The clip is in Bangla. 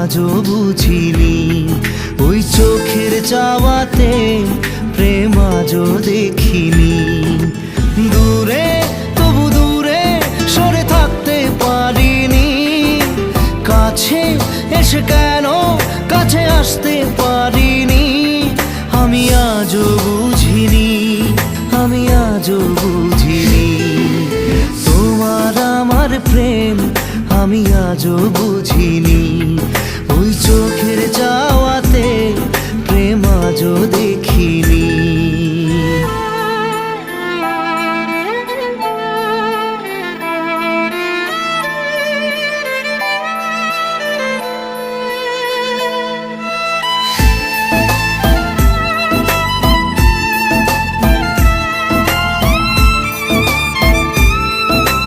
আজও বুঝিনি। ওই চোখের চাওয়াতে প্রেম আজও দেখিনি। দূরে তবু দূরে সরে থাকতে পারিনি, কাছে এসে কেন কাছে আসতে পারিনি। আমি আজও বুঝিনি, আমি আজও বুঝিনি। তোমার আমার প্রেম আমি আজও বুঝিনি।